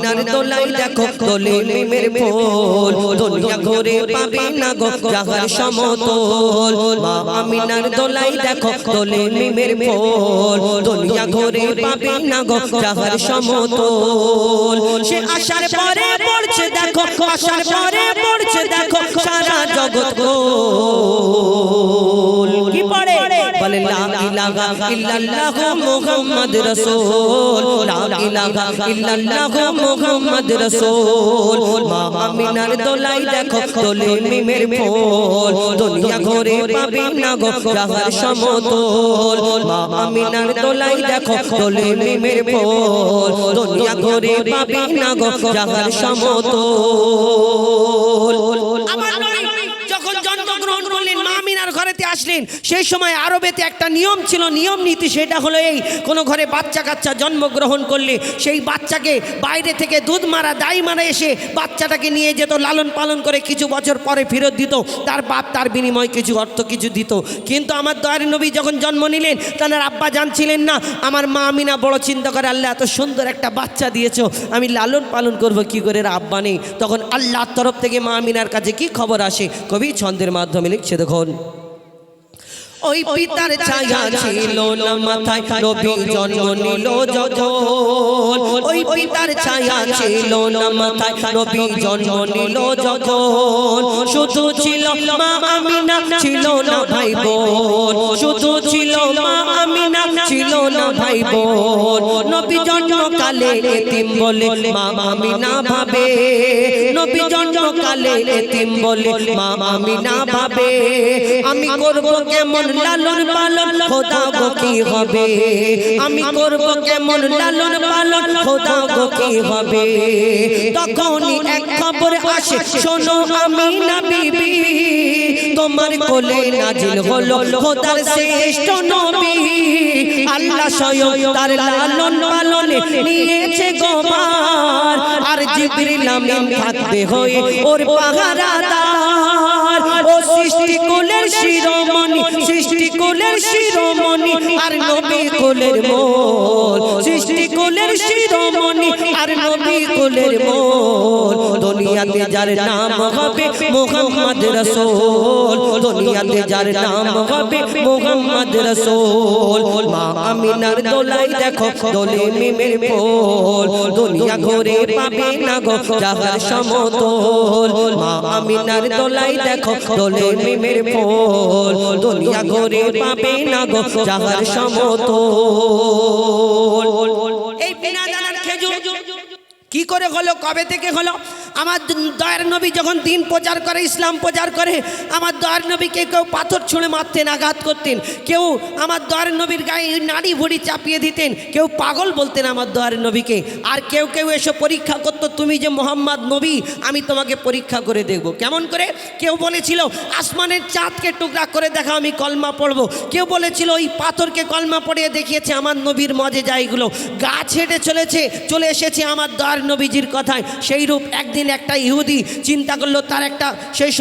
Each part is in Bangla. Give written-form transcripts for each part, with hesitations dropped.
নার দোলাই দেখো দোলে মিমের ফুল দুনিয়া ঘুরে পাবে না গো জাহার সমতল মা আমিনার দোলাই দেখো দোলে মিমের ফুল দুনিয়া ঘুরে পাবে না গো জাহার সমতল সে আসার পরে পড়ছে দেখো আসার পরে পড়ছে দেখো সারা জগৎ গোল কি পড়ে বলে লা ইলাহা ইল্লাল্লাহ মুহাম্মদ রাসূল লা ইলাহা ইল্লাল্লাহ মুহাম্মদ রাসূল মা আমিনার দোলাই দেখো দোলে মিমের ফুল দুনিয়া ঘুরে পাবে না গো জাহার সমতল মা আমিনার দোলাই দেখো দোলে মিমের ফুল দুনিয়া ঘুরে পাবে না গো জাহার সমতল আমার নবী যখন জন্মগ্রহণ করলেন মা আমিনার ঘরেতে আসলেন সেই সময় আরবেতে একটা নিয়ম ছিল নিয়ম নীতি সেটা হলো এই কোনো ঘরে বাচ্চা কাচ্চা জন্মগ্রহণ করলে সেই বাচ্চাকে বাইরে থেকে দুধ মারা দাই মারা এসে বাচ্চাটাকে নিয়ে যেত লালন পালন করে কিছু বছর পরে ফেরত দিত তার বাপ তার বিনিময়ে কিছু অর্থ কিছু দিত কিন্তু আমার দয়ার নবী যখন জন্ম নিলেন তার আব্বা জানছিলেন না আমার মা আমিনা বড় চিন্তা করে আল্লাহ এত সুন্দর একটা বাচ্চা দিয়েছো আমি লালন পালন করব কি করে আব্বা নেই তখন আল্লাহর তরফ থেকে মা আমিনার কাছে কি খবর আসে কবি ছন্দের মাধ্যমে লিখছে দেখুন ওই পিতার ছায়া ছিল না মাথায় নবী জন্ম নিল যখন ওই পিতার ছায়া ছিল না মাথায় নবী জন্ম নিল যখন শুধু ছিল মা আমিনা ছিল না ভাই বোন শুধু ছিল মা আমিনা ছিল না ভাই বোন নবী জন্মকালে এতিম বলে মা আমিনা ভাবে নবী জন্মকালে এতিম বলে মা আমিনা ভাবে আমি করব কেমন লালন পালন খোদা গো কি হবে আমি করব কেমন লালন পালন খোদা গো কি হবে তখনই এক খবর আসে শোনো আমিনা বিবি তোমার কোলে নাজিল হলো খোদার শ্রেষ্ঠ নবী আল্লাহ স্বয়ং তার লালন পালনে নিয়েছে গোবার আর জিবরিল আমিন থাকবে হয়ে ওর পাহারাদার ও সৃষ্টি কুলের শিরোমণি সৃষ্টি কুলের শিরোমণি আর নবী কুলের মোল সৃষ্টি কুলের শিরোমণি আর নবী কুলের মোল দুনিয়াতে যার নাম হবে মুহাম্মদ রাসূল দুনিয়াতে যার নাম হবে মুহাম্মদ রাসূল মা আমিনার দোলাই দেখো দোলে মিমের ফুল দুনিয়া ঘুরে পাবে না গো জাহার সমতল মা আমিনার দোলাই দেখো দোলে মিমের ফুল দুনিয়া ঘুরে পাবে না গো জাহার সমতল এই বিনা জানার খেজুর কি করে হলো কবে থেকে হলো আমার দয়ার নবী যখন দিন প্রচার করে ইসলাম প্রচার করে আমার দয়ার নবীকে কেউ পাথর ছুঁড়ে মারতেন আঘাত করতেন কেউ আমার দয়ার নবীর গায়ে নাড়ি ভুড়ি চাপিয়ে দিতেন কেউ পাগল বলতেন আমার দয়ার নবীকে আর কেউ কেউ এসে পরীক্ষা করতো তুমি যে মোহাম্মদ নবী আমি তোমাকে পরীক্ষা করে দেখব কেমন করে কেউ বলেছিল আসমানের চাঁদকে টুকরা করে দেখা আমি কলমা পড়বো কেউ বলেছিল ওই পাথরকে কলমা পড়িয়ে দেখিয়েছে আমার নবীর মজে যাইগুলো গাছ হেঁটে চলে এসেছে আমার দয়ার নবীজির কথায় সেই রূপ একদিন একটা ইহুদি চিন্তা করলো তার একটা সেই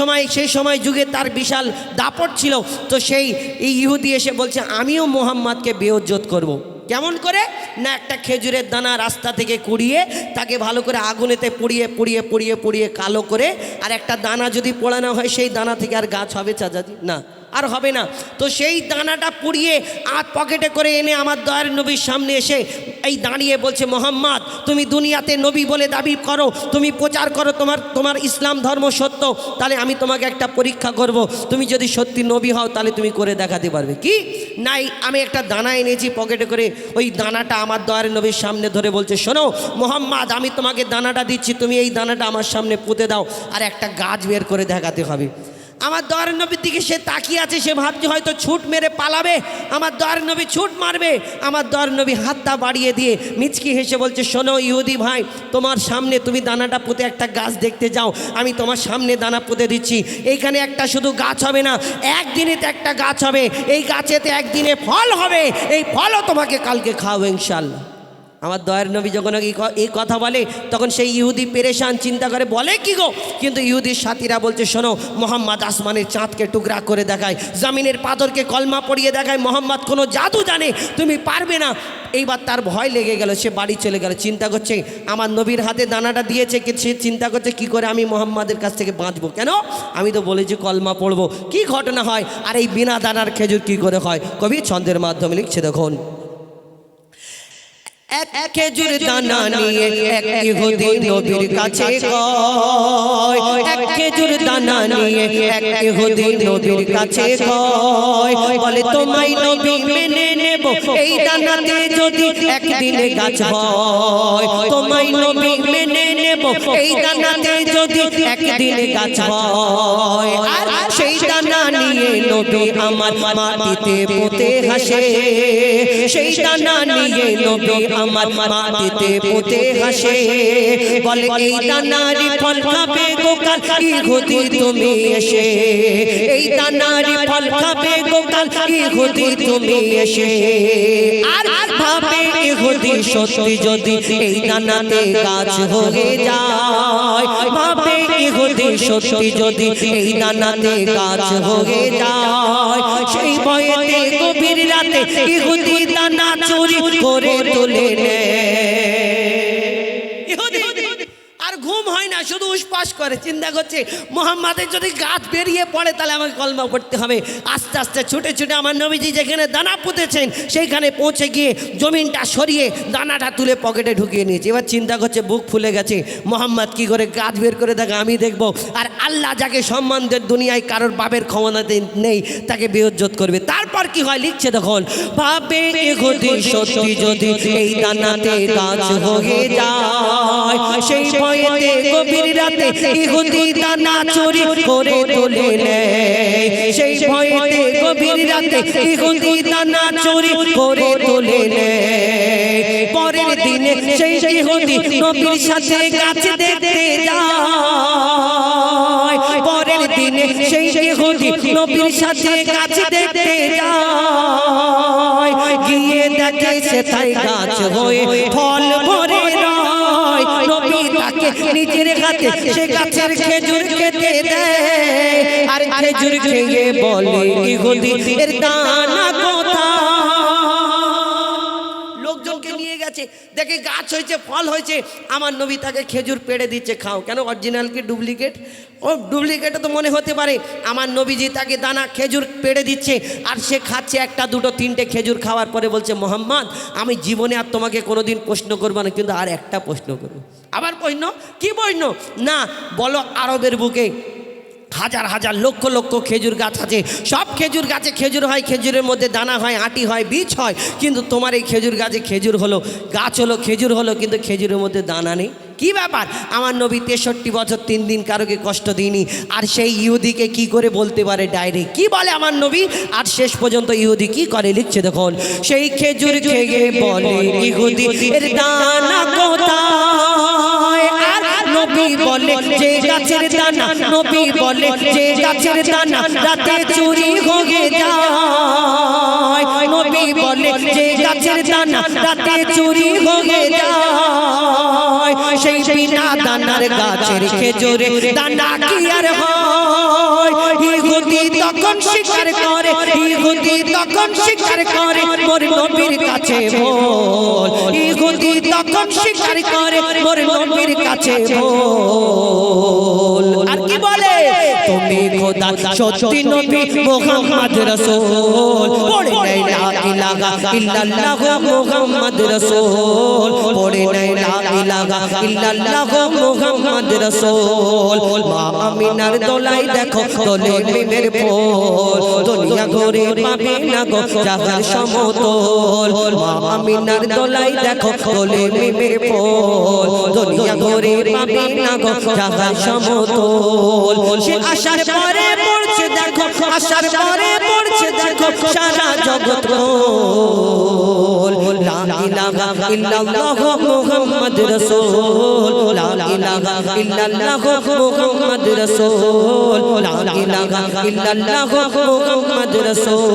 সময় যুগে তার বিশাল দাপট ছিল তো সেই ইহুদি এসে বলছে আমিও মোহাম্মদকে বেইজ্জত করব। কেমন করে না একটা খেজুরের দানা রাস্তা থেকে কুড়িয়ে তাকে ভালো করে আগুনেতে পুড়িয়ে পুড়িয়ে পুড়িয়ে পুড়িয়ে কালো করে আর একটা দানা যদি পোড়ানো হয় সেই দানা থেকে আর গাছ হবে চাচাজি না আর হবে না তো সেই দানাটা পুড়িয়ে আর পকেটে করে এনে আমার দয়ার নবীর সামনে এসে এই দাঁড়িয়ে বলছে মোহাম্মদ তুমি দুনিয়াতে নবী বলে দাবি করো তুমি প্রচার করো তোমার ইসলাম ধর্ম সত্য তাহলে আমি তোমাকে একটা পরীক্ষা করব তুমি যদি সত্যি নবী হও তাহলে তুমি করে দেখাতে পারবে কি নাই আমি একটা দানা এনেছি পকেটে করে ওই দানাটা আমার দয়ার নবীর সামনে ধরে বলছে শোনো মোহাম্মদ আমি তোমাকে দানাটা দিচ্ছি তুমি এই দানাটা আমার সামনে পুঁতে দাও আর একটা গাছ বের করে দেখাতে হবে আমার দয়ার নবীর দিকে সে তাকিয়ে আছে সে ভাবছে হয়তো ছুট মেরে পালাবে আমার দয়ার নবী ছুট মারবে আমার দয়ার নবী হাতটা বাড়িয়ে দিয়ে মিচকি হেসে বলছে শোনো ইহুদি ভাই তোমার সামনে তুমি দানাটা পুঁতে একটা গাছ দেখতে যাও আমি তোমার সামনে দানা পুঁতে দিচ্ছি এইখানে একটা শুধু গাছ হবে না একদিনেতে একটা গাছ হবে এই গাছেতে একদিনে ফল হবে এই ফলও তোমাকে কালকে খাওয়াবো ইনশাআল্লাহ আমার দয়ার নবী যখন এই কথা বলে তখন সেই ইহুদি পেরেশান চিন্তা করে বলে কি গো কিন্তু ইহুদির সাথীরা বলছে শোনো মোহাম্মদ আসমানের চাঁদকে টুকরা করে দেখায় জমিনের পাথরকে কলমা পড়িয়ে দেখায় মোহাম্মদ কোনো জাদু জানে তুমি পারবে না এইবার তার ভয় লেগে গেল, সে বাড়ি চলে গেল। চিন্তা করছে আমার নবীর হাতে দানাটা দিয়েছে, সে চিন্তা করছে কি করে আমি মোহাম্মদের কাছ থেকে বাঁচবো, কেন আমি তো বলেছি কলমা পড়বো, কি ঘটনা হয় আর এই বিনা দানার খেজুর কি করে হয়। কবি ছন্দের মাধ্যমে লিখছে দেখুন, এক খেজুর দানা নিয়ে এক ইহুদি নবীর কাছে কয়, এক খেজুর দানা নিয়ে এক ইহুদি নবীর কাছে কয়, বলে তোমায় নবী মেনে নেব এই দানাতে যদি একদিনে গাছ হয়, তোমায় নবী মেনে নেব এই দানাতে যদি একদিনে গাছ হয়। আর সেই দানা নিয়ে নবী আমার মাটিতে পুঁতে হাসে, সেই দানা নিয়ে নবী আমার মাটিতে পুঁতে হাসে, বলে এই দানারি ফল খাবে গোকাল ইহুদি তুমি এসে, এই দানারি ফল খাবে গোকাল ইহুদি তুমি এসে। আর ভাবে ইহুদি সত্যি যদি এই দানাতে গাছ হয়ে যায়, ভাবে ইহুদি সত্যি যদি এই দানাতে গাছ হয়ে যায়, সেই ভয়েতে গভীর রাতে ইহুদি দানা চুরি করে তুলে নেয়। আর ঘুম হয় না, শুধু উসপাস করে, চিন্তা করছে মোহাম্মদের যদি গাছ বেরিয়ে পড়ে তাহলে আমাকে কলমা পড়তে হবে। আস্তে আস্তে ছুটে ছুটে আমার নবীজি যেখানে দানা পুঁতেছেন সেইখানে পৌঁছে গিয়ে জমিনটা সরিয়ে দানাটা তুলে পকেটে ঢুকিয়ে নিয়েছে। এবার চিন্তা করছে বুক ফুলে গেছে, মোহাম্মদ কি করে গাছ বের করে দেখে আমি দেখব, আর আল্লাহ যাকে সম্মান দেন দুনিয়ায় কারোর বাপের ক্ষমতা নেই তাকে বেইজ্জত করবে। তারপর কি হয় লিখছে তখন, ভাবে ইহুদি সত্যি যদি এই দানাতে গাছ হয়ে যায়, সেই ভয়েতে গভীর রাতে ইহুদি দানা চুরি করে তুলে নেয়, সেই ভয়েতে গভীর রাতে ইহুদি দানা চুরি করে তুলে নেয়। পরের দিনে সেই ইহুদি নবীর সাথে গাছ দেখতে যায়, পরের দিনে সেই ইহুদি নবীর সাথে গাছ দেখতে যায়, গিয়ে দেখে সেটাই গাছ হয়ে ফল ভরে রয়, নবী তাকে নিজের হাতে সে গাছের খেজুর খেতে দেয়, আর খেজুর খেয়ে বলে ইহুদি এর দানা কোথায়। লোকজনকে নিয়ে গেছে, দেখে গাছ হয়েছে, ফল হয়েছে, আমার নবী তাকে খেজুর পেড়ে দিচ্ছে, খাও। কেন, অরিজিনাল কি ডুপ্লিকেট? ও ডুপ্লিকেটও তো মনে হতে পারে। আমার নবীজি তাকে দানা খেজুর পেড়ে দিচ্ছে আর সে খাচ্ছে, একটা দুটো তিনটে খেজুর খাওয়ার পরে বলছে, মোহাম্মদ আমি জীবনে আর তোমাকে কোনোদিন প্রশ্ন করবো না, কিন্তু আর একটা প্রশ্ন করবো। আবার প্রশ্ন? কি প্রশ্ন? না বলো, আরবের বুকে হাজার হাজার লক্ষ লক্ষ খেজুর গাছ আছে, সব খেজুর গাছে খেজুর হয়, খেজুরের মধ্যে দানা হয়, আটি হয়, বীজ হয়, কিন্তু তোমার এই খেজুর গাছে খেজুর হলো, গাছ হলো, খেজুর হলো, কিন্তু খেজুরের মধ্যে দানা নেই। কি ব্যাপার? আমার নবী 63 বছর 3 দিন কারোকে কষ্ট দিইনি, আর সেই ইহুদিকে কি করে বলতে পারে ডাইরেক্ট? কি বলে আমার নবী? আর শেষ পর্যন্ত ইহুদি কি করে লিখছে দেখুন, সেই খেজুর খেয়ে বলে ইহুদি এর দানা কোথায়। আর নবী বলে যে গাছের দানা, নবী বলে যে গাছের দানা রাতে চুরি হয়ে যায়, নবী বলে যে গাছের দানা রাতে চুরি হয়ে যায়, সেই বিনা দানার গাছের খেজুরে দানা কি আর হয়। ইহুদি তখন স্বীকার করে, ইহুদি তখন স্বীকার করে মোর নবীর কাছে বল, ইহুদি তখন স্বীকার করে মোর নবীর কাছে বল। আর কি বলে, তুমি খোদা সত্যি নবী মুহাম্মদ রাসূল, পড়ে নাই লা ইলাহা ইল্লাল্লাহ মুহাম্মদ রাসূল, পড়ে নাই লা ইলাহা ইল্লাল্লাহ মুহাম্মদ রাসূল। মা আমিনার দোলাই দেখো তোলে মিমের ফুল, দুনিয়া ঘুরে পাবে না গো জাহান সমতল। মা আমিনার দোলাই দেখো তোলে মিমের ফুল, দুনিয়া ঘুরে পাবে না গো জাহান সমতল। সে আসার পরে পড়ছে দেখো, আসার পরে পড়ছে দেখো সারা জগৎ গোল। লা ইলাহা ইল্লাল্লাহ মুহাম্মদ রাসূল, লা ইলাহা ইল্লাল্লাহ মুহাম্মদ রাসূল, লা ইলাহা ইল্লাল্লাহ মুহাম্মদ রাসূল।